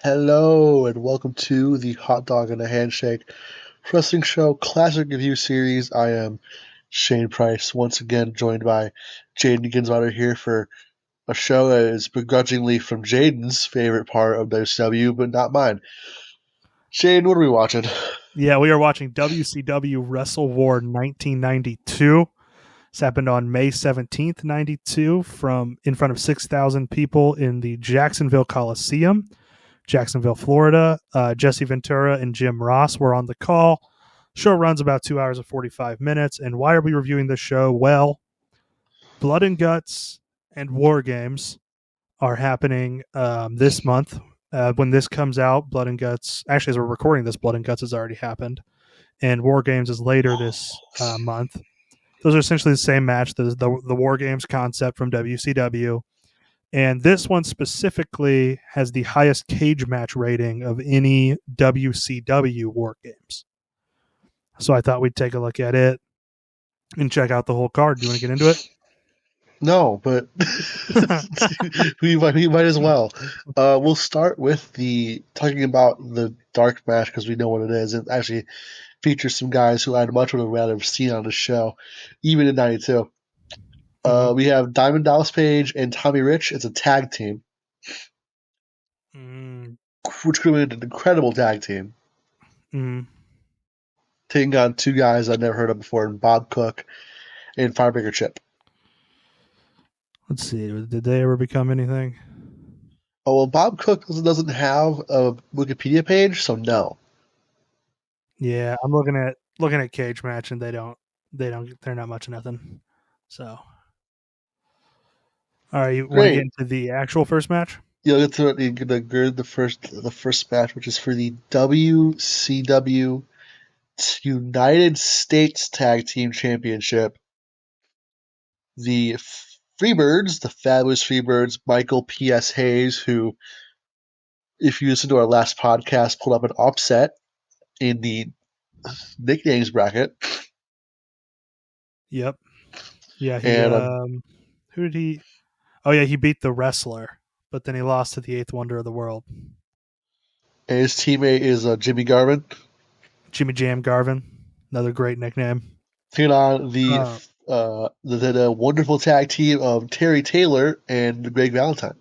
Hello and welcome to the Hot Dog and a Handshake Wrestling Show Classic Review Series. I am Shane Price, once again joined by Jayden here for a show that is begrudgingly from Jayden's favorite part of WCW, but not mine. Shane, what are we watching? Yeah, we are watching WCW Wrestlewar 1992. This happened on May 17th, 92, from in front of 6,000 people in the Jacksonville Coliseum, Jacksonville, Florida. Jesse Ventura and Jim Ross were on the call. Show runs about 2 hours and 45 minutes. And why are we reviewing this show? Well, Blood and Guts and War Games are happening this month. When this comes out, Blood and Guts, actually, as we're recording this, Blood and Guts has already happened, and War Games is later this month. Those are essentially the same match, the War Games concept from WCW. And this one specifically has the highest cage match rating of any WCW War Games. So I thought we'd take a look at it and check out the whole card. Do you want to get into it? No, but we might as well. We'll start with talking about the dark match because we know what it is. It actually features some guys who I'd much would have rather seen on the show, even in '92. We have Diamond Dallas Page and Tommy Rich. It's a tag team, which could have been an incredible tag team. Taking on two guys I'd never heard of before, Bob Cook and Firebreaker Chip. Let's see. Did they ever become anything? Oh, well, Bob Cook doesn't have a Wikipedia page, so no. Yeah, I'm looking at cage match, and they're not much of nothing. So, all right, you want to get into the actual first match? Yeah, get to the first match, which is for the WCW United States Tag Team Championship. The Freebirds, the Fabulous Freebirds, Michael P.S. Hayes, who, if you listen to our last podcast, pulled up an upset in the nicknames bracket. Yep. Yeah. Who did he? Oh yeah, he beat the Wrestler, but then he lost to the Eighth Wonder of the World. And his teammate is Jimmy Garvin. Jimmy Jam Garvin, another great nickname. Taking on the wonderful tag team of Terry Taylor and Greg Valentine.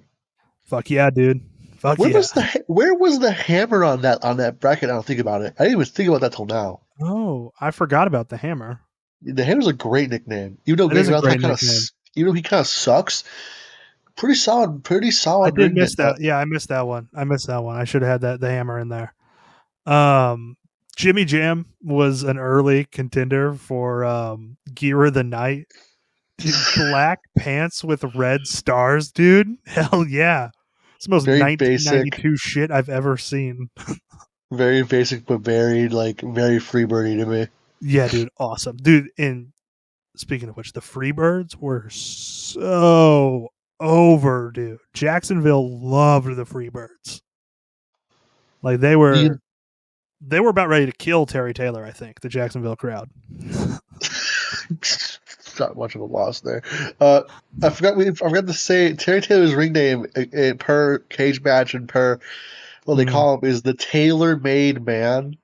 Fuck yeah, dude. Fuck where yeah. Where was the hammer on that bracket? I don't think about it. I didn't even think about that till now. Oh, I forgot about the hammer. The hammer's a great nickname. Even though Greg Valentine even though he kind of sucks, pretty solid. I did miss that. Yeah, I missed that one. I should have had the hammer in there. Jimmy Jam was an early contender for Gear of the Night. Dude, black pants with red stars, dude. Hell yeah. It's the most very 1992 basic shit I've ever seen. Very basic, but very Freebirdy to me. Yeah, dude. Awesome. Dude, and speaking of which, the Freebirds were so over, dude. Jacksonville loved the Freebirds. Like they were about ready to kill Terry Taylor, I think, the Jacksonville crowd. Not much of a loss there. I forgot to say Terry Taylor's ring name per cage match and per what they call him is the Tailor-Made Man.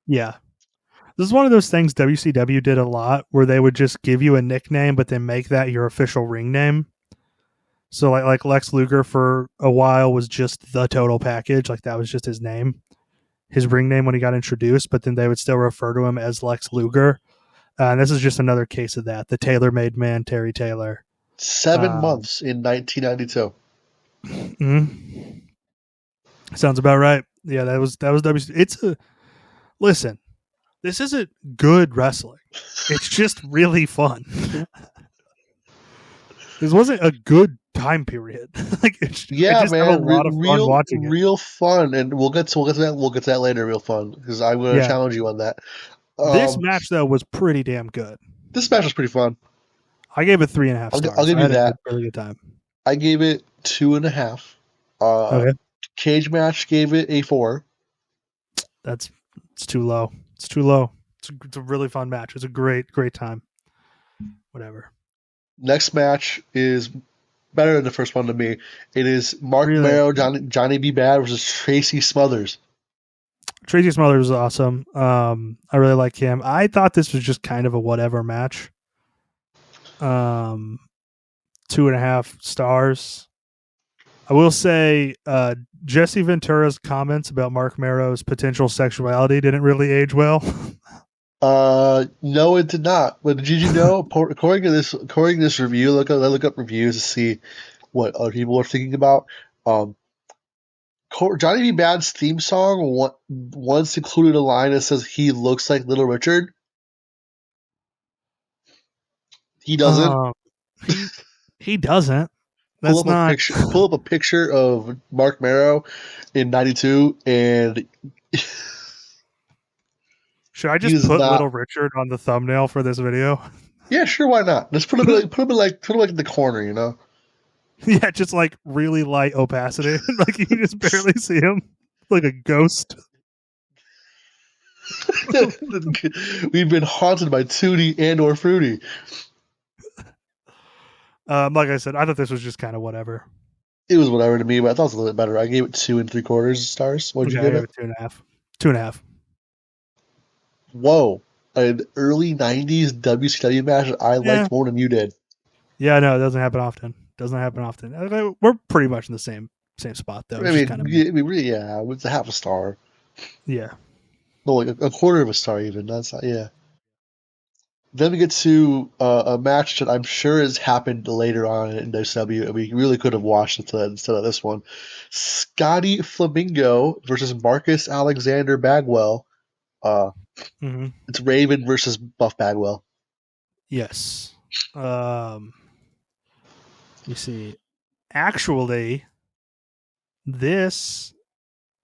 Yeah. This is one of those things WCW did a lot where they would just give you a nickname but then make that your official ring name. So like Lex Luger for a while was just the Total Package, like that was just his name. His ring name when he got introduced, but then they would still refer to him as Lex Luger. And this is just another case of that. The Tailor-Made Man, Terry Taylor. 7 months in 1992. Sounds about right. Yeah, that was WCW. Listen, this isn't good wrestling. It's just really fun. This wasn't a good time period. Man, a lot of fun watching it. Real fun, and we'll get to that later. Real fun because I'm going to challenge you on that. This match though was pretty damn good. This match was pretty fun. I gave it 3.5 stars. I'll give you that. Really good time. I gave it 2.5. Okay. Cage match gave it a 4. It's too low. It's too low. It's a really fun match. It's a great time. Whatever. Next match is better than the first one to me. It is Mark Really, Marrow, Johnny B. Bad versus Tracy Smothers. Tracy Smothers was awesome. I really like him. I thought this was just kind of a whatever match. 2.5 stars. I will say Jesse Ventura's comments about Mark Marrow's potential sexuality didn't really age well. No, it did not. But did you know? According to this review, I look up reviews to see what other people are thinking about. Um, Johnny B. Bad's theme song once included a line that says he looks like Little Richard. He doesn't. um, he he doesn't. Pull That's up a not. picture. Pull up a picture of Mark Marrow in '92, and Should I he just is put Little not. Richard on the thumbnail for this video? Yeah, sure, why not? Let's put him like in the corner, you know. Yeah, just like really light opacity. Like you can just barely see him, like a ghost. We've been haunted by Tootie and or Fruity. Like I said, I thought this was just kind of whatever. It was whatever to me, but I thought it was a little bit better. I gave it 2 3/4 stars. What'd you Okay, I give gave it? it 2.5. 2.5. Whoa. An early '90s WCW match that I Yeah, liked more than you did. yeah. No, it doesn't happen often. Doesn't happen often. We're pretty much in the same spot though. It's just kind of Really, yeah, it's a half a star. yeah. No, like a quarter of a star even. That's not, yeah. Then we get to a match that I'm sure has happened later on in WCW, and we really could have watched it instead of this one. Scotty Flamingo versus Marcus Alexander Bagwell. Uh, Hmm. it's Raven versus Buff Bagwell. Yes. You see, actually, this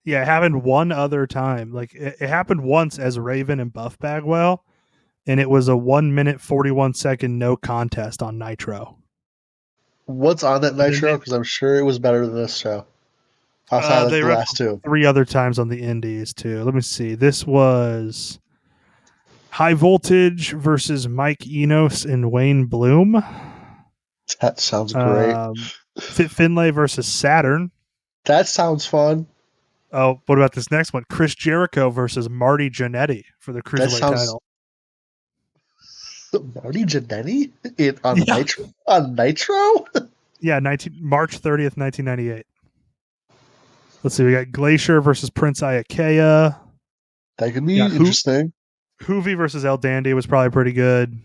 yeah, it happened one other time. Like it happened once as Raven and Buff Bagwell, and it was a 1 minute 41 second no contest on Nitro. What's on that And then Nitro? Because I'm sure it was better than this show. Outside of like they the last wrestled two. 3 other times on the Indies too. Let me see. This was High Voltage versus Mike Enos and Wayne Bloom. That sounds great. Um, Fit Finlay versus Saturn. That sounds fun. Oh, what about this next one? Chris Jericho versus Marty Jannetty for the That cruiserweight sounds title. Marty Jannetty on Yeah, Nitro. On Nitro? yeah. March 30th, 1998. Let's see. We got Glacier versus Prince Iaukea. That could be Yeah, interesting. Hoovy versus El Dandy was probably pretty good.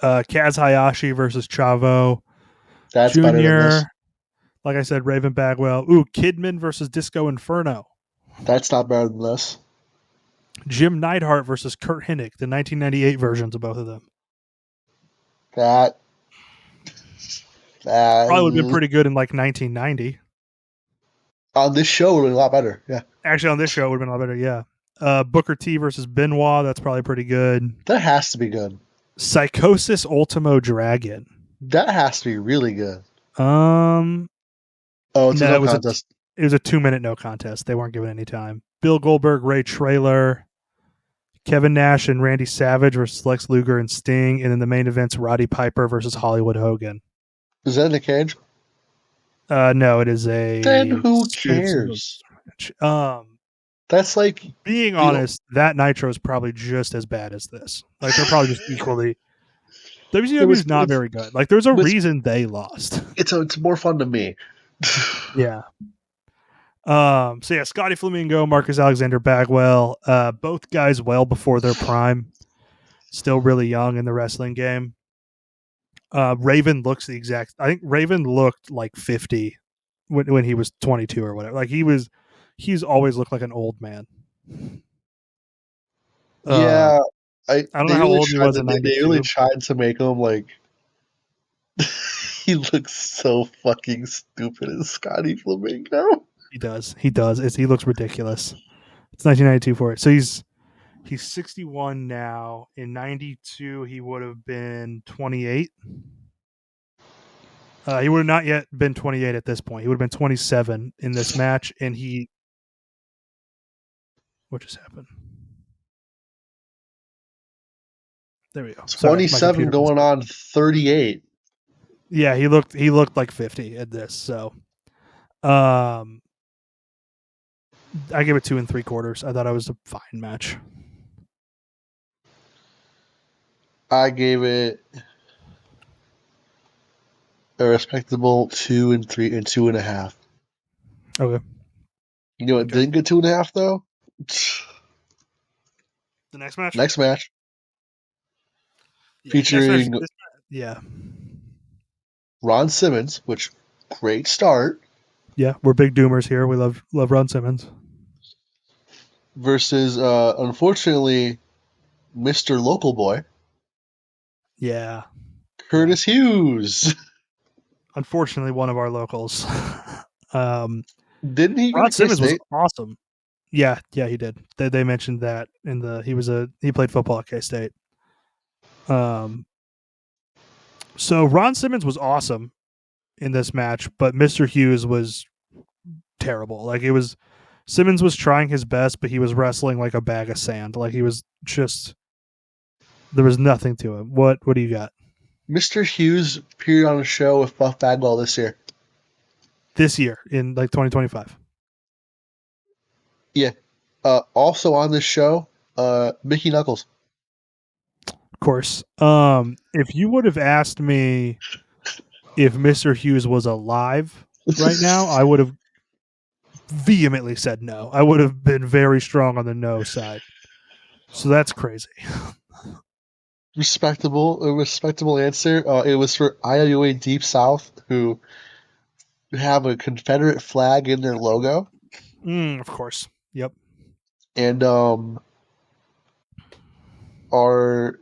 Kaz Hayashi versus Chavo That's better than this. Jr. Like I said, Raven Bagwell. Ooh, Kidman versus Disco Inferno. That's not better than this. Jim Neidhart versus Kurt Hennig, the 1998 versions of both of them. That Probably would have been that pretty good in like 1990. on this show would be a lot better. Yeah, Actually, on this show, it would have been a lot better, yeah. Booker T versus Benoit, that's probably pretty good. that has to be good. Psychosis Ultimo Dragon. That has to be really good. Um, Oh, it's a no, no contest. it was a 2 minute no contest. They weren't given any time. Bill Goldberg, Ray Traylor, Kevin Nash and Randy Savage versus Lex Luger and Sting, and then the main event's Roddy Piper versus Hollywood Hogan. Is that in the cage? No, it is Then a who student cares? match. That's like Being the honest, that Nitro is probably just as bad as this. Like they're probably just equally. WCW is not very good. Like there's a reason they lost. it's more fun to me. Yeah. So yeah, Scotty Flamingo, Marcus Alexander Bagwell, both guys well before their prime, still really young in the wrestling game. Raven looks the exact. I think Raven looked like 50 when he was 22 or whatever. Like he's always looked like an old man. Yeah, I don't know how old he was in they really '92. tried to make him like he looks so fucking stupid as Scotty Flamingo. He does. He does. He looks ridiculous. It's 1992 for it. So he's 61 now. In '92, he would have been 28. He would have not yet been 28 at this point. He would have been 27 in this match, and he. What just happened? There we go. Sorry, my 27 computer. going on 38. Yeah, he looked like 50 at this. So, I give it 2 3/4. I thought it was a fine match. I gave it a respectable 2.5. Okay. You know what Okay. didn't get 2.5 though? The next match. Next match Yeah. Next match. featuring Yeah. Ron Simmons, which great start, Yeah. We're big doomers here. We love Ron Simmons. versus unfortunately Mr. Local Boy, Yeah. Yeah. Curtis Hughes. Unfortunately, one of our locals. um, Didn't he go to Ron K Simmons was State? awesome. Yeah, he did. They mentioned that in the he played football at K State. Um, so Ron Simmons was awesome in this match, but Mr. Hughes was terrible. Like it was Simmons was trying his best, but he was wrestling like a bag of sand. Like he was just there was nothing to him. What do you got? Mr. Hughes appeared on a show with Buff Bagwell this year. This year in like 2025. Yeah. Also on this show, Mickey Knuckles. Of course. If you would have asked me if Mr. Hughes was alive right now, I would have vehemently said no. I would have been very strong on the no side. So that's crazy. respectable answer. It was for IWA Deep South, who have a Confederate flag in their logo, Of course. Yep. and are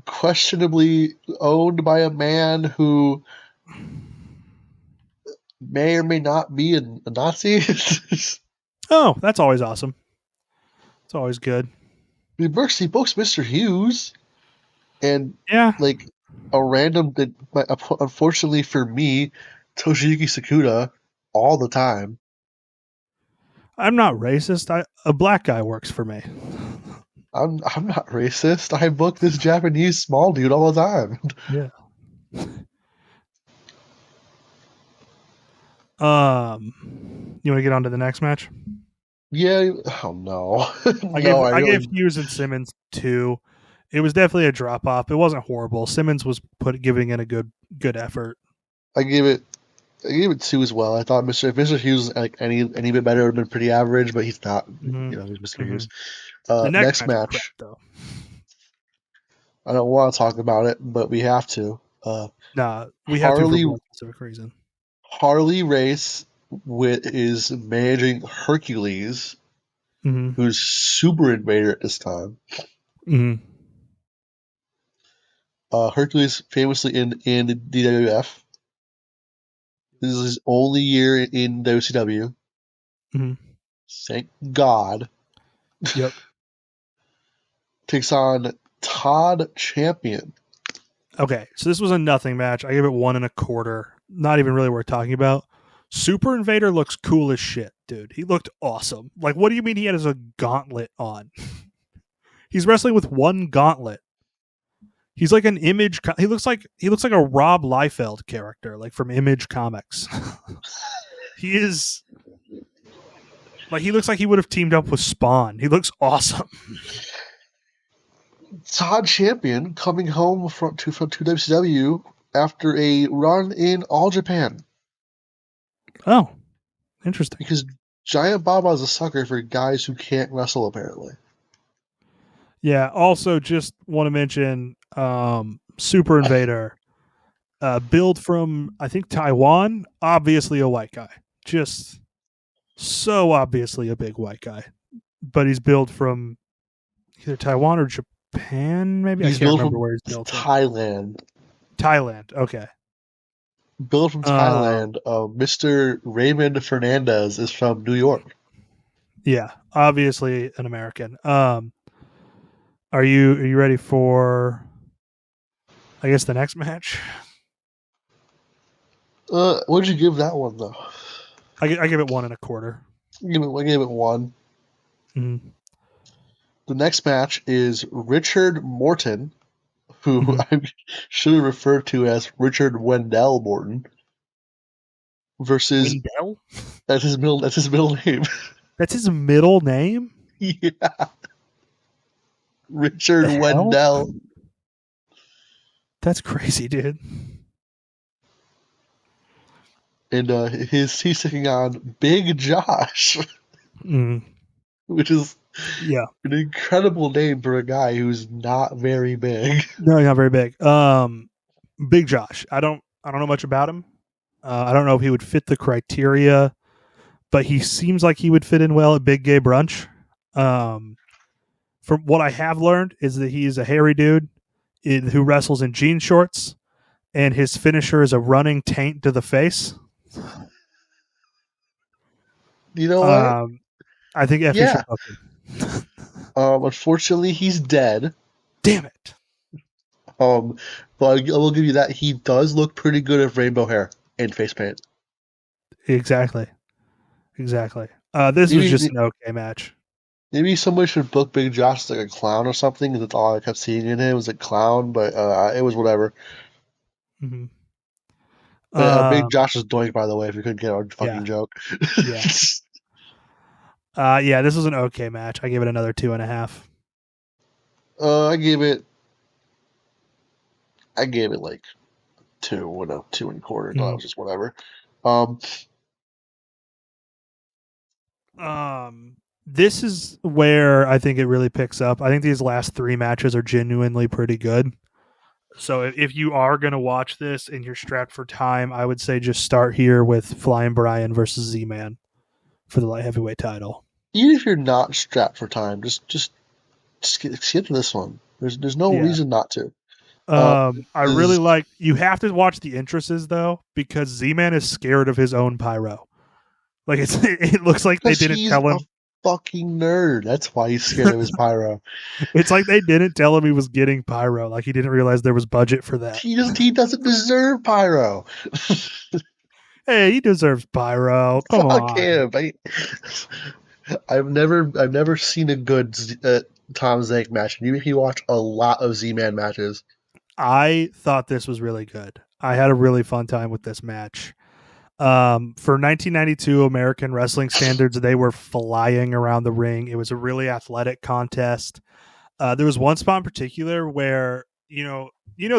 questionably owned by a man who may or may not be a Nazi. Oh, that's always awesome. It's always good. he books Mr. Hughes, and Yeah. like a random, unfortunately for me, Toshiyuki Sakuda all the time. I'm not racist. A black guy works for me. I'm not racist. I book this Japanese small dude all the time. Yeah. You want to get on to the next match? Yeah. Oh no. I No, I gave really. Hughes and Simmons 2. It was definitely a drop off. It wasn't horrible. Simmons was giving in a good effort. I gave it. I gave it 2 as well. I thought if Mr. Hughes was like any bit better, it would have been pretty average, but he's not. Mm-hmm. He's Mr. Mm-hmm. Hughes. The next Next match was crap match. though. I don't want to talk about it, but we have to. Nah, we have to for Harley one specific reason. Harley Race is managing Hercules, Mm-hmm. who's Super Invader at this time. Mm-hmm. Hercules famously in the WWF. This is his only year in WCW. Mm-hmm. Thank God. Yep. Takes on Todd Champion. Okay, so this was a nothing match. I gave it 1.25. Not even really worth talking about. Super Invader looks cool as shit, dude. He looked awesome. Like, what do you mean he has a gauntlet on? He's wrestling with one gauntlet. He's like an Image. He looks like a Rob Liefeld character, like from Image Comics. He is like he looks like he would have teamed up with Spawn. He looks awesome. Todd Champion coming home from WCW after a run in All Japan, Oh, interesting. because Giant Baba is a sucker for guys who can't wrestle apparently. Yeah. Also, just want to mention Super Invader, build from I think Taiwan. Obviously a white guy, just so obviously a big white guy. But he's built from either Taiwan or Japan. Maybe I He's can't built remember from where he's built from. Thailand. Thailand. Okay. Built from Thailand. Mr. Raymond Fernandez is from New York. Yeah, obviously an American. Are you ready for? I guess the next match. What'd you give that one though? I give it 1.25. I gave it 1. Mm-hmm. The next match is Richard Morton who Mhm. I should have referred to as Richard Wendell Morton, versus Wendell? that's his middle name. That's his middle name? Yeah, Richard The hell? Wendell, That's crazy, dude. and he's taking on Big Josh, Mm, which is yeah. an incredible name for a guy who's not very big. No, not very big. Big Josh. I don't know much about him. I don't know if he would fit the criteria, but he seems like he would fit in well at Big Gay Brunch. Um, from what I have learned is that he is a hairy dude who wrestles in jean shorts, and his finisher is a running taint to the face. You know what? Um, I think Effie Yeah. should book him. Unfortunately, he's dead. Damn it. Um, but I will give you that he does look pretty good with rainbow hair and face paint. Exactly. Exactly. This was just Maybe an okay match. maybe somebody should book Big Josh as like a clown or something. 'Cause that's all I kept seeing in him was a clown, but it was whatever. Mm-hmm. Big Josh is doink, by the way. If you couldn't get our Yeah. fucking joke. Yeah. Yeah, this was an okay match. I gave it another 2.5. I gave it. I gave it like two and a 2 1/4. Thought it Mm. was just whatever. Um, This is where I think it really picks up. I think these last three matches are genuinely pretty good. So if you are going to watch this and you're strapped for time, I would say just start here with Flyin Brian versus Z-Man for the light heavyweight title. even if you're not strapped for time, just skip this one. There's no Yeah. reason not to. Uh, I really is like. You have to watch the entrances though, because Z-Man is scared of his own pyro. Like it looks like they because didn't he's tell a him. fucking nerd. That's why he's scared of his pyro. It's like they didn't tell him he was getting pyro. Like he didn't realize there was budget for that. He doesn't deserve pyro. Hey, he deserves pyro. Come Fuck on. him. I've never seen a good Tom Zank match. And even if you watch a lot of Z-Man matches, I thought this was really good. I had a really fun time with this match. For 1992 American wrestling standards, they were flying around the ring. It was a really athletic contest. There was one spot in particular where you know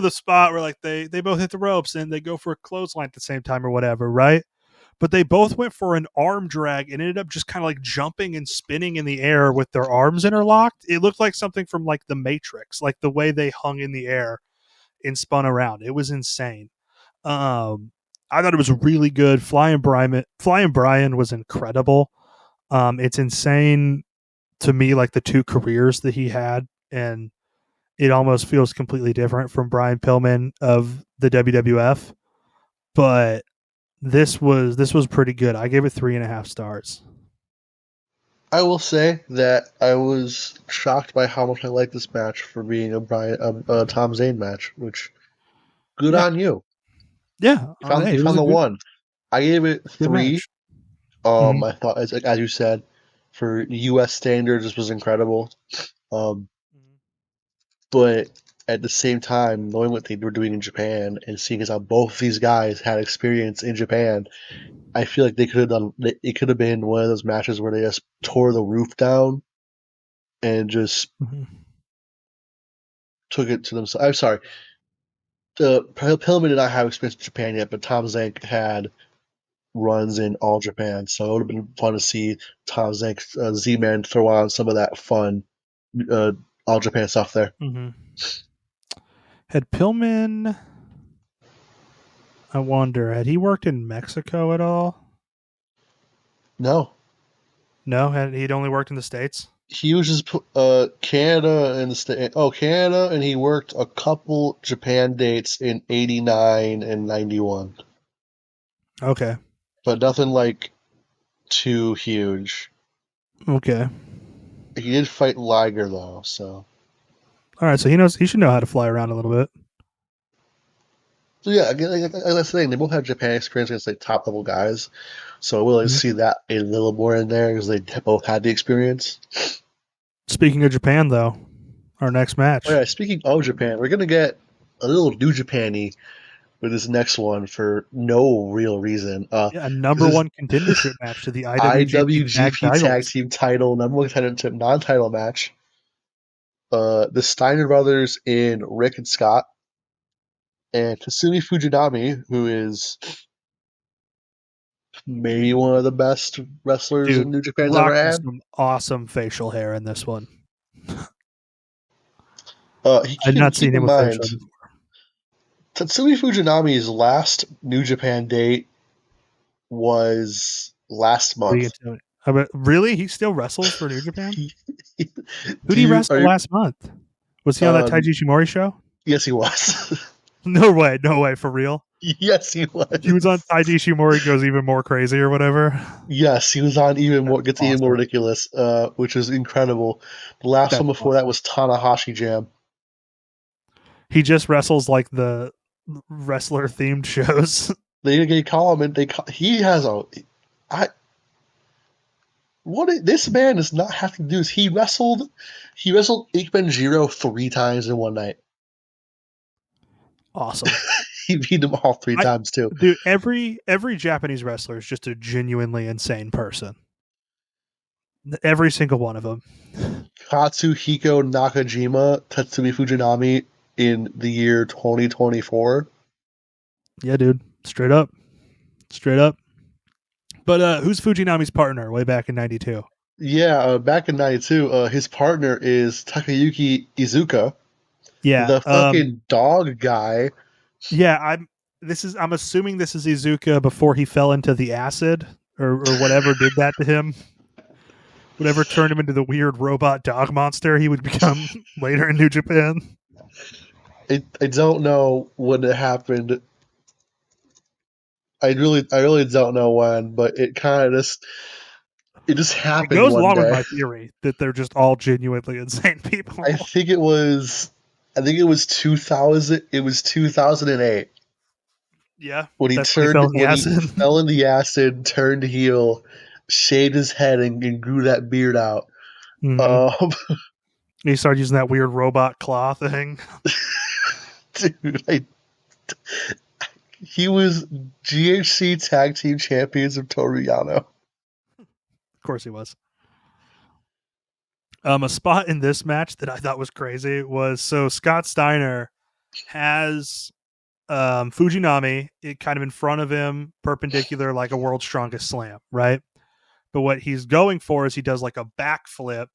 the spot where like they both hit the ropes and they go for a clothesline at the same time or whatever, right? But they both went for an arm drag and ended up just kind of like jumping and spinning in the air with their arms interlocked. It looked like something from like the Matrix, like the way they hung in the air and spun around. It was insane. Um, I thought it was really good. Flyin Brian was incredible. It's insane to me, like the two careers that he had, and it almost feels completely different from Brian Pillman of the WWF. But this was pretty good. I gave it 3.5 stars. I will say that I was shocked by how much I liked this match for being a Tom Zane match. Which good Yeah, on you. yeah. You found Hey, you it was found a the good one. I gave it good 3. match. Mm-hmm. I thought as you said, for U.S. standards, this was incredible. Um, but at the same time, knowing what they were doing in Japan and seeing as how both these guys had experience in Japan, I feel like they could have done. It could have been one of those matches where they just tore the roof down and just Mm-hmm. took it to themselves. I'm sorry. Pillman did not have experience in Japan yet, but Tom Zank had runs in All Japan, so it would have been fun to see Tom Zank's Z-Man throw on some of that fun uh, All Japan stuff there. Mm-hmm. Had Pillman? I wonder, had he worked in Mexico at all? No, No, he'd only worked in the States. he was just Canada and the state. Oh, Canada, and he worked a couple Japan dates in '89 and '91, Okay. but nothing like too huge. Okay. He did fight Liger though, so. All right. So he should know how to fly around a little bit. So yeah, again, like that's the thing. They both have Japan experience against like top level guys, so we'll like, Mhm. see that a little more in there because they both had the experience. Speaking of Japan, though, our next match. All right, speaking of Japan, we're gonna get a little New Japan-y with this next one for no real reason. Yeah, a This number is one contendership match to the IWGP Tag IWGP Tag titles. Team title, number one contendership non-title match. The Steiner brothers in Rick and Scott, and Tatsumi Fujinami, who is maybe one of the best wrestlers in Dude, New Japan's ever rocking had. some awesome facial hair in this one. I'd not Keep seen him in with facial mind, hair before. Tatsumi Fujinami's last New Japan date was last What are you month. gonna tell me? Really? He still wrestles for New Japan? Who did he Are wrestle you, last month? Was he on that Taiji Shimori show? yes, he was. No way, for real. Yes, he He was on was. Taiji Shimori Goes Even More Crazy or whatever. Yes, he was on even more, That's gets even more awesome. ridiculous, which is incredible. The last one That's before that awesome. was Tanahashi Jam. He just wrestles like the wrestler themed shows. They call him, and he has I, this man does not have to do is he wrestled Ikemen Jiro 3 times in one night. Awesome. He beat him all 3 times too. Dude, every Japanese wrestler is just a genuinely insane person. Every single one of them. Katsuhiko Nakajima, Tatsumi Fujinami in the year 2024. Yeah, dude. Straight up. But who's Fujinami's partner way back in '92? Yeah, back in '92, his partner is Takayuki Izuka, Yeah. the fucking dog guy. Yeah, I'm assuming this is Izuka before he fell into the acid or whatever did that to him. Whatever turned him into the weird robot dog monster he would become later in New Japan. I don't know when it happened. I really don't know when, but it just It happened goes one along with day. my theory that they're just all genuinely insane people. I think it was 2000. It was 2008 Yeah, when that's when he fell in the he acid. fell in the acid, turned heel, shaved his head, and grew that beard out. Mm-hmm. Um, He started using that weird robot claw thing. dude, he was GHC Tag Team Champions of Toru Yano. Of course he was. A spot in this match that I thought was crazy was so Scott Steiner has Fujinami kind of in front of him, perpendicular like a World's Strongest Slam, right? But what he's going for is he does like a backflip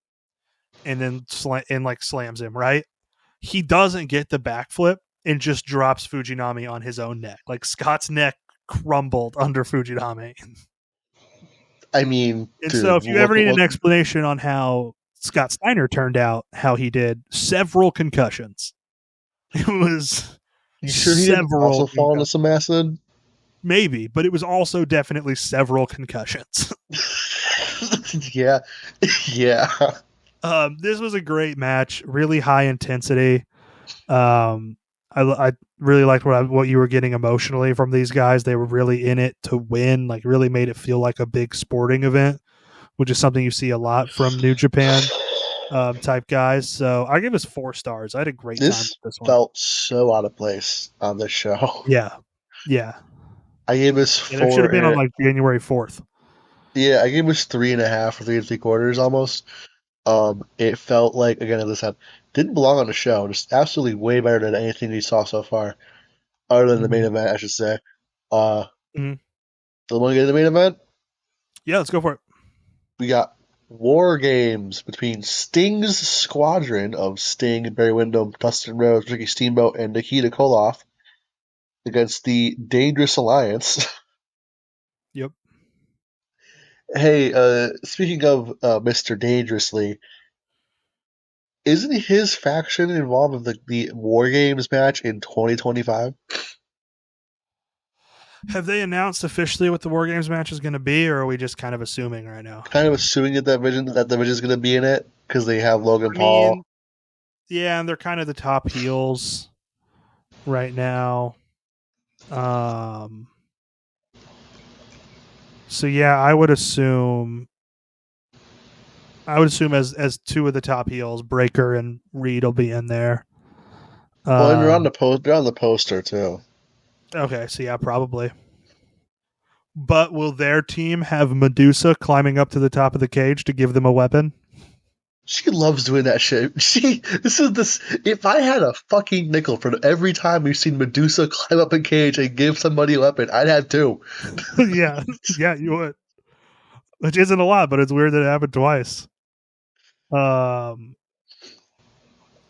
and then slams him, right? He doesn't get the backflip and just drops Fujinami on his own neck. Like Scott's neck crumbled under Fujinami. I mean, And so dude, if you ever need an explanation on how Scott Steiner turned out, how he did several concussions. It was you sure he didn't several also fall into concussions. some acid? Maybe, but it was also definitely several concussions. Yeah, yeah. This was a great match, really high intensity. I really liked what you were getting emotionally from these guys. They were really in it to win, like really made it feel like a big sporting event, which is something you see a lot from New Japan type guys. So I give us 4 stars. I had a great time This with this one. felt so out of place on this show. Yeah, yeah, I gave us yeah. That should have four. been on like January 4th. Yeah, I gave us 3.5 or 3 3/4 almost. It felt like, again, as I said, didn't belong on the show. Just absolutely way better than anything we saw so far, other than the main Mm-hmm. event, I should say. Uh, Mm-hmm. the one get to the main event, Yeah, let's go for it. we got War Games between Sting's Squadron of Sting, Barry Windham, Dustin Rhodes, Ricky Steamboat, and Nikita Koloff against the Dangerous Alliance. Yep. Hey, speaking of Mr. Dangerously, isn't his faction involved in the War Games match in 2025? Have they announced officially what the War Games match is going to be, or are we just kind of assuming right now? Kind of assuming that that division is going to be in it because they have Logan I Paul. mean, yeah, and they're kind of the top heels right now. So yeah, I would assume I would assume as two of the top heels, Breaker and Reed will be in there. Well, and they're on the poster too. Okay, so yeah, probably. But will their team have Medusa climbing up to the top of the cage to give them a weapon? She loves doing that shit. If I had a fucking nickel for every time we've seen Medusa climb up a cage and give somebody a weapon, I'd have two. Yeah, you would. Which isn't a lot, but it's weird that it happened twice. Um,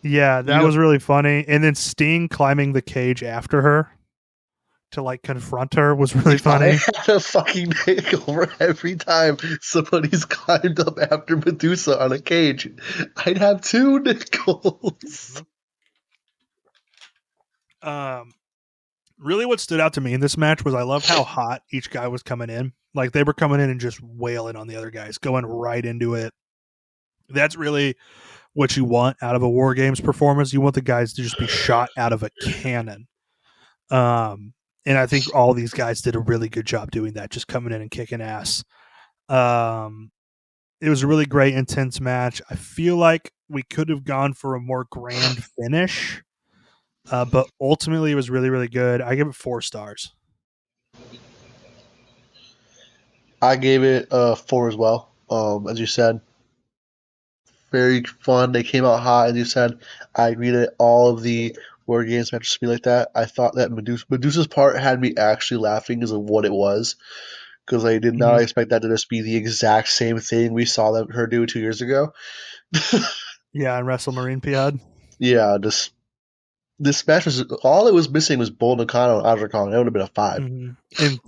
yeah, You that know, was really funny. And then Sting climbing the cage after her to like confront her was really if I funny. had a fucking nickel for every time somebody's climbed up after Medusa on a cage, I'd have two nickels. Um, really, what stood out to me in this match was I loved how hot each guy was coming in. Like they were coming in and just wailing on the other guys, going right into it. That's really what you want out of a War Games performance. You want the guys to just be shot out of a cannon. And I think all these guys did a really good job doing that, just coming in and kicking ass. It was a really great, intense match. I feel like we could have gone for a more grand finish, but ultimately it was really, really good. I give it 4 stars. I gave it a 4 as well. As you said, very fun. They came out hot, as you said. I agree that all of the War Games matches should be like that. I thought that Medusa's part had me actually laughing because of what it was, because I did not Mhm. expect that to just be the exact same thing we saw her do 2 years ago. Yeah, and Wrestle Marine Piad. Yeah, this match was all it was missing was Bull Nakano and Audra Khan. It would have been a 5.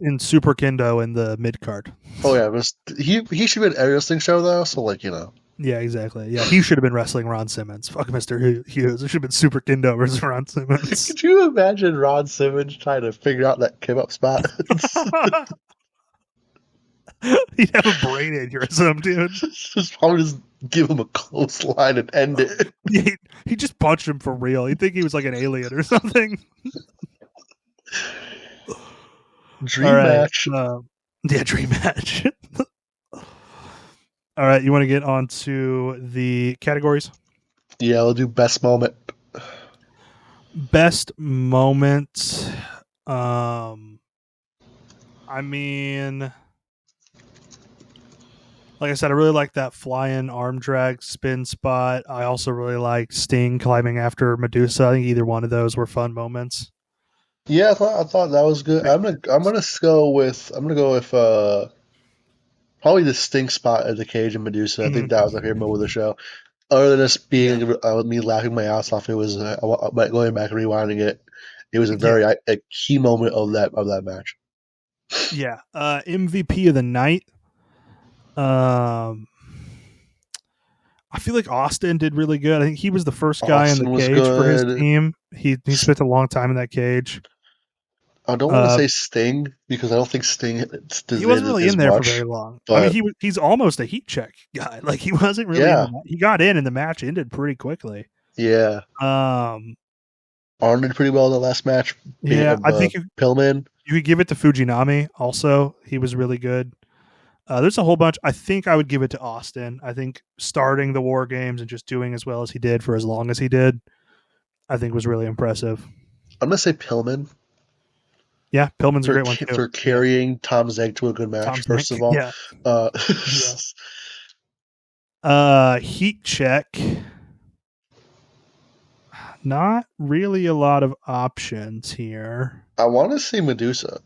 In Super Kendo in the mid card. Oh yeah, he should be an every wrestling show though. So like Yeah, exactly. Yeah, he should have been wrestling Ron Simmons. Fuck Mr. Hughes. It should have been Super Kendo versus Ron Simmons. could you imagine Ron Simmons trying to figure out that Kim up spot? He'd have a brain aneurysm, dude. Just probably just give him a clothesline and end it. He just punched him for real. He'd think he was like an alien or something. All Dream right. match. Yeah, dream match. All right. You want to get on to the categories? Yeah, we'll do best moment. Best moment. I mean, like I said, I really like that flying arm drag spin spot. I also really liked Sting climbing after Medusa. I think either one of those were fun moments. Yeah, I thought that was good. I'm gonna go with probably the stink spot at the cage and Medusa. I think that was my favorite moment of the show. Other than just being me laughing my ass off, it was going back and rewinding it. It was a Yeah. very a key moment of that match. Yeah. MVP of the night. Um, I feel like Austin did really good. I think he was the first guy in the Austin was cage for his good. team. He spent a long time in that cage. I don't want to Uh, say Sting because I don't think Sting he is wasn't in really in as there for very much, long. I mean, but he's almost a heat check guy. Like he wasn't really in yeah, the. He got in, and the match ended pretty quickly. yeah. Um, Arn did pretty well in the last match. yeah, I think Pillman. you could give it to Fujinami. Also, he was really good. There's a whole bunch. I think I would give it to Austin. I think starting the War Games and just doing as well as he did for as long as he did, I think was really impressive. I'm gonna say Pillman Yeah, Pillman's a for great one too. for Yeah, carrying Tom Zeg to a good match. Tom's First Nick. of all, Yeah, uh, yeah. Heat check. Not really a lot of options here. I want to say Medusa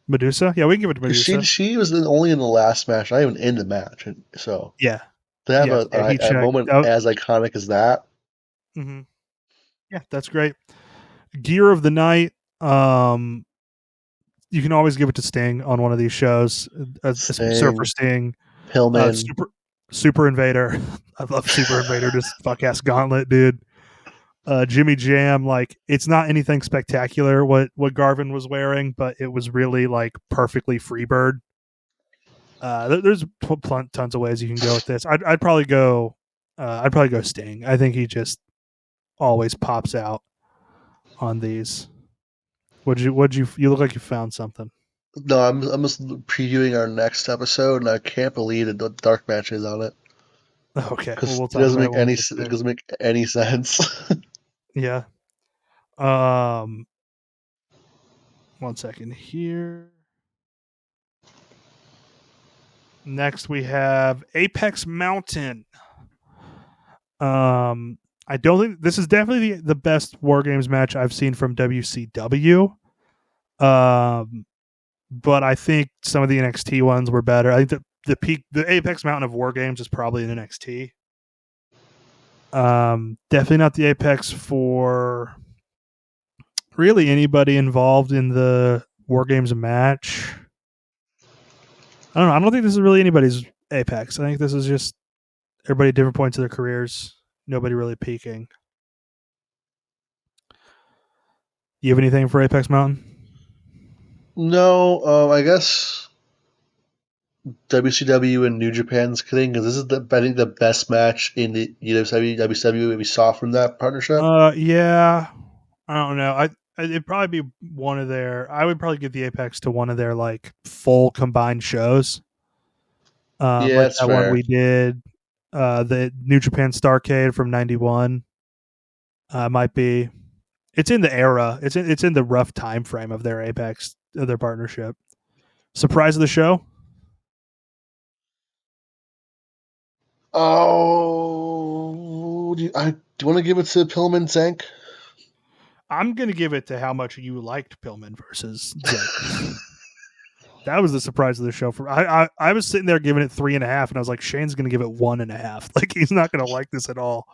Medusa. Yeah, we can give it to because Medusa. she was only in the last match, not even in the match, and so Yeah, to have yeah, a, yeah. Heat a, a check. moment Oh, as iconic as that. mm-hmm. Yeah, that's great. Gear of the night. Um, you can always give it to Sting on one of these shows. Surfer Sting, Sting, Pillman, Super Invader. I love Super Invader. Just fuck ass gauntlet, dude. Jimmy Jam. Like it's not anything spectacular what Garvin was wearing, but it was really like perfectly Freebird. There's tons of ways you can go with this. I'd probably go. I'd probably go Sting. I think he just always pops out on these. You look like you found something. No, I'm just previewing our next episode, and I can't believe the dark match is on it. Okay, well because we'll it talk doesn't about it make when we any get it there. doesn't make any sense. Yeah. Um, one second here. Next we have Apex Mountain. I don't think this is definitely the best War Games match I've seen from WCW. But I think some of the NXT ones were better. I think the Apex Mountain of War Games is probably in NXT. Definitely not the Apex for really anybody involved in the War Games match. I don't know. I don't think this is really anybody's Apex. I think this is just everybody at different points of their careers. Nobody really peaking. You have anything for Apex Mountain? No, I guess WCW and New Japan's kidding because this is I think the best match in the WCW we saw from that partnership. Yeah. I don't know. It'd probably be one of their. I would probably give the Apex to one of their like full combined shows. Yeah, Like that's that one fair. we did, the New Japan Starcade from '91. Might be. It's in the era. It's in the rough time frame of their Apex of their partnership. Surprise of the show. Oh, do you want to give it to Pillman Zank? I'm gonna give it to how much you liked Pillman versus Zenk. That was the surprise of the show. For I was sitting there giving it 3.5, and I was like, Shane's gonna give it 1.5. Like he's not gonna like this at all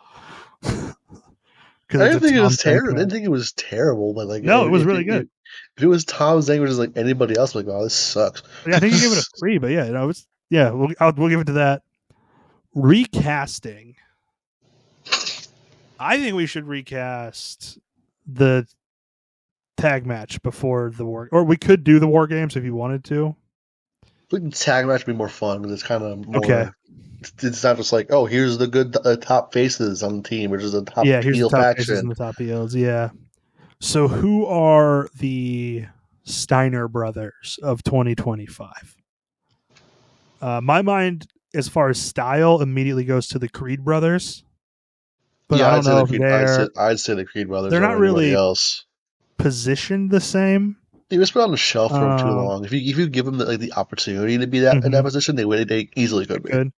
because I it's didn't a think it Tom was Zenk terrible. I match. didn't think it was terrible, but like No, it was really good. if it was Tom Zank versus like anybody else, I'm like, oh, this sucks. Yeah, I think you gave it a 3, but yeah, no, it's yeah. We'll give it to that. Recasting. I think we should recast the tag match before the war, or we could do the war games if you wanted to. I think the tag match would be more fun because it's kind of Okay. more. It's not just like, oh, here's the good top faces on the team, which is a top Yeah, here's the heel top faces and faction. the top heels. Yeah. So who are the Steiner brothers of 2025? My mind, as far as style, immediately goes to the Creed brothers, but I Yeah, don't know if I'd say the Creed brothers they're over not anybody really else. positioned the same. They just been on the shelf for too Um, long. If you give them the opportunity to be that in that mhm, position, they easily they could be. could.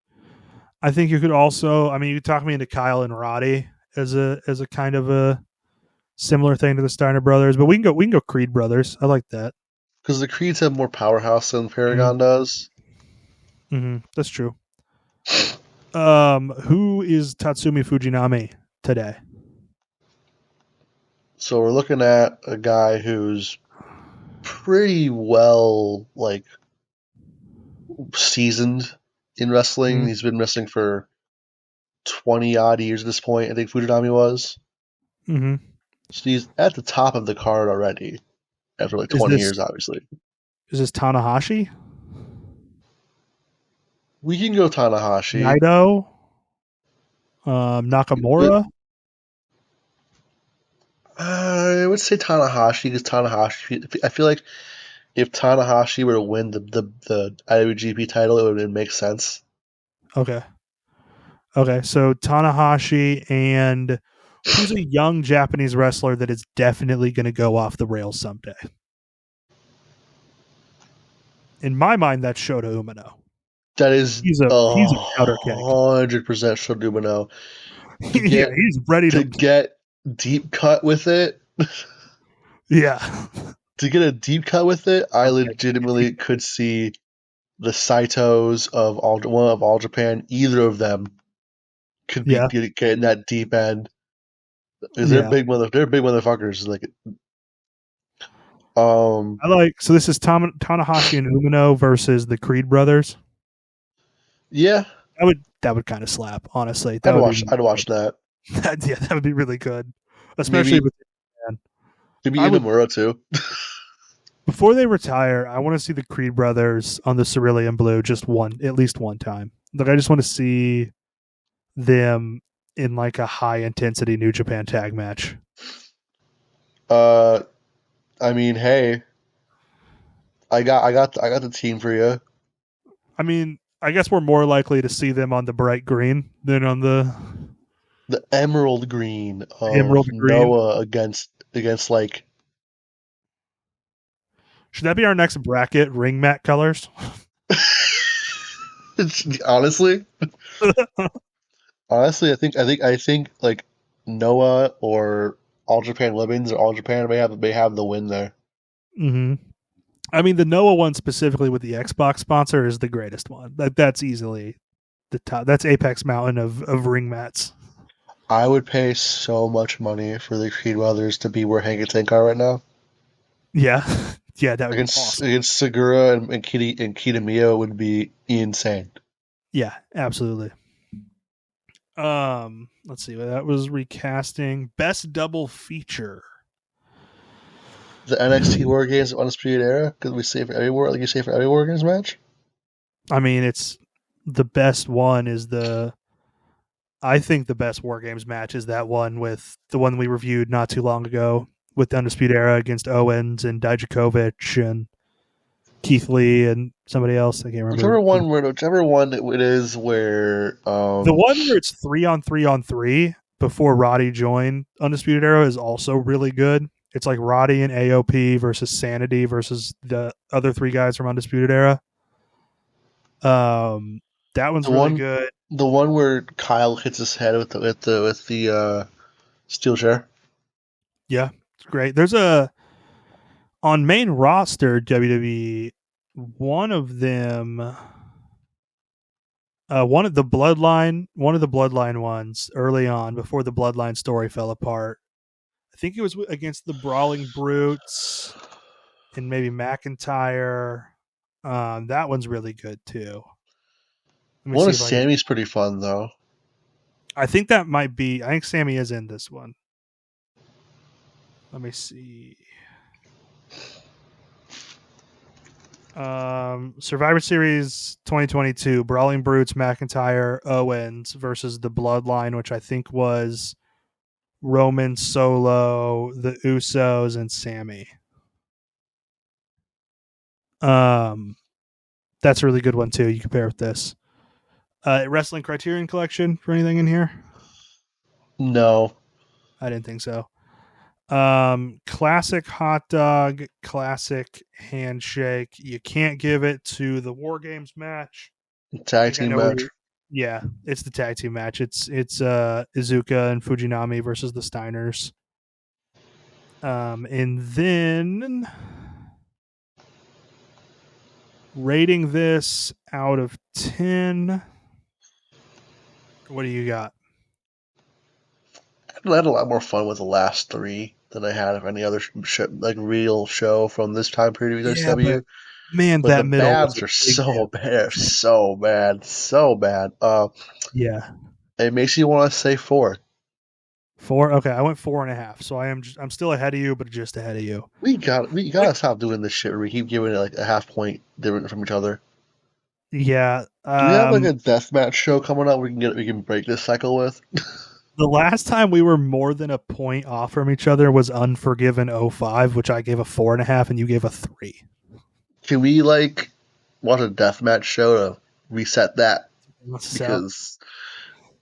I think you could also. I mean, you could talk me into Kyle and Roddy as a kind of a similar thing to the Steiner brothers, but we can go Creed brothers. I like that. Because the Creeds have more powerhouse than Mm-hmm. Paragon does. That's true. Who is Tatsumi Fujinami today? So we're looking at a guy who's pretty well like seasoned in wrestling. Mm-hmm. He's been wrestling for 20 odd years at this point. I think Fujinami was. Mm-hmm. So he's at the top of the card already after like Is 20 this years, obviously. is this Tanahashi, We can go Tanahashi. Naito, But Nakamura? I would say Tanahashi because Tanahashi. I feel like if Tanahashi were to win the IWGP title, it would make sense. Okay, okay. So Tanahashi and who's a young Japanese wrestler that is definitely going to go off the rails someday? In my mind, that's Shota Umino. That is He's a powder keg. 100% Shodumino. To Yeah, get he's ready to to. get deep cut with it, Yeah. to get a deep cut with it, I Okay. legitimately could see the Saitos of all Japan. Either of them could be Yeah. getting that deep end because Yeah. they're big motherfuckers. Like, um, I like. So this is Tanahashi and Umino versus the Creed brothers. yeah, That would kind of slap. Honestly, that would be really I'd watch good. that. Yeah, that would be really good, especially Maybe with. Man, maybe I would Inamura too. before they retire. I want to see the Creed brothers on the Cerulean Blue at least one time. Like I just want to see them in like a high intensity New Japan tag match. uh, I mean, hey, I got the team for you. I mean, I guess we're more likely to see them on the bright green than on the The emerald green of emerald green. Noah against like Should that be our next bracket? Ring mat colors. honestly, I think like Noah or All Japan Women's or All Japan may have the win there. hmm I mean, the Noah one specifically with the Xbox sponsor is the greatest one. That's easily the top. That's Apex Mountain of ring mats. I would pay so much money for the Creed brothers to be where Hank and Tank are right now. Yeah, yeah, that would be Against awesome. against Segura and Kitamiya would be insane. Yeah, absolutely. Let's see. That was recasting best double feature. The NXT War Games Undisputed Era, because we say for every war, like you say for every War Games match. I mean, it's the best one is the. I think the best War Games match is that one with the one we reviewed not too long ago with the Undisputed Era against Owens and Dijakovic and Keith Lee and somebody else. I can't remember. Whichever one it is where The one where it's 3 on 3 before Roddy joined Undisputed Era is also really good. It's like Roddy and AOP versus Sanity versus the other three guys from Undisputed Era. That one's the really one good. the one where Kyle hits his head with the steel chair. Yeah, it's great. There's a on main roster WWE. One of them, one of the Bloodline ones early on before the Bloodline story fell apart. I think it was against the Brawling Brutes and maybe McIntyre. That one's really good too. Let me One see of if I can. Sammy's pretty fun though. I think that might be. I think Sammy is in this one. Let me see. Survivor Series 2022: Brawling Brutes, McIntyre, Owens versus the Bloodline, which I think was Roman, Solo, the Usos, and Sammy. Um, that's a really good one too. You compare with this. Wrestling Criterion Collection for anything in here? No, I didn't think so. Classic hot dog, classic handshake. You can't give it to the War Games match. I tag think I team know where match. you're. Yeah, it's the tag team match. It's Izuka and Fujinami versus the Steiners. And then rating this out of 10. What do you got? I had a lot more fun with the last three than I had of any other like real show from this time period of Yeah, but WCW. man, But the that middle was Babs a are big so gap. bad, so bad, so bad. Yeah. It makes you want to say four. 4. Okay, I went 4.5. So I'm still ahead of you, but just ahead of you. We Like, gotta stop doing this shit where we keep giving it like a half point different from each other. yeah. Do we have like a deathmatch show coming up we can break this cycle with? The last time we were more than a point off from each other was Unforgiven '05, which I gave a 4.5 and you gave a 3. Can we like watch a deathmatch show to reset that? What's this out? Because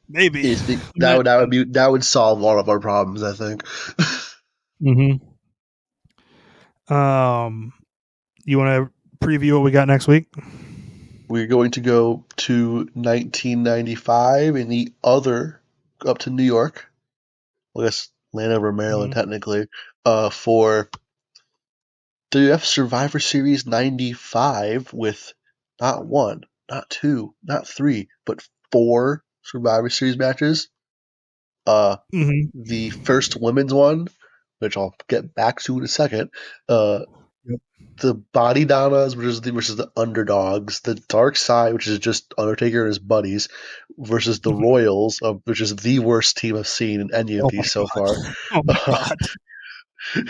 Maybe. that would solve all of our problems, I think. Mm-hmm. You want to preview what we got next week? We're going to go to 1995 and the other up to New York. Well, I guess Landover, Maryland, Mm-hmm. technically, for WF Survivor Series 95 with not one, not two, not three, but four Survivor Series matches. Uh, the Mm-hmm. first women's one, which I'll get back to in a second. Uh, Yep. the Body Donnas versus the Underdogs. The Dark Side, which is just Undertaker and his buddies, versus the Mm-hmm. Royals, which is the worst team I've seen in any of Oh my these so far. god. Oh my god.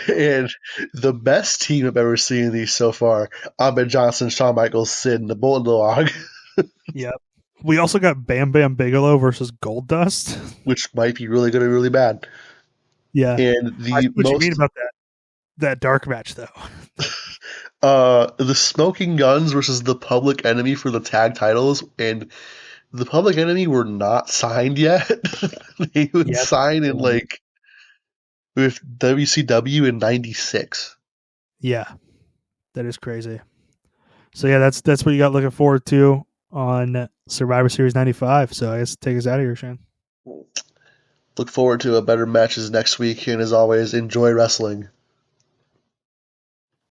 And the best team I've ever seen in these so far, Ahmed Johnson, Shawn Michaels, Sid, and the Bullet Dog, Yep. We also got Bam Bam Bigelow versus Gold Dust. which might be really good or really bad. Yeah. And I the see what you mean most about that dark match though. The Smoking Guns versus the Public Enemy for the tag titles, and the Public Enemy were not signed yet. They would Yeah, sign in like with WCW in '96. yeah, that is crazy. So yeah, that's what you got looking forward to on Survivor Series 95. So I guess take us out of here, Shane. Look forward to a better matches next week, and as always, enjoy wrestling.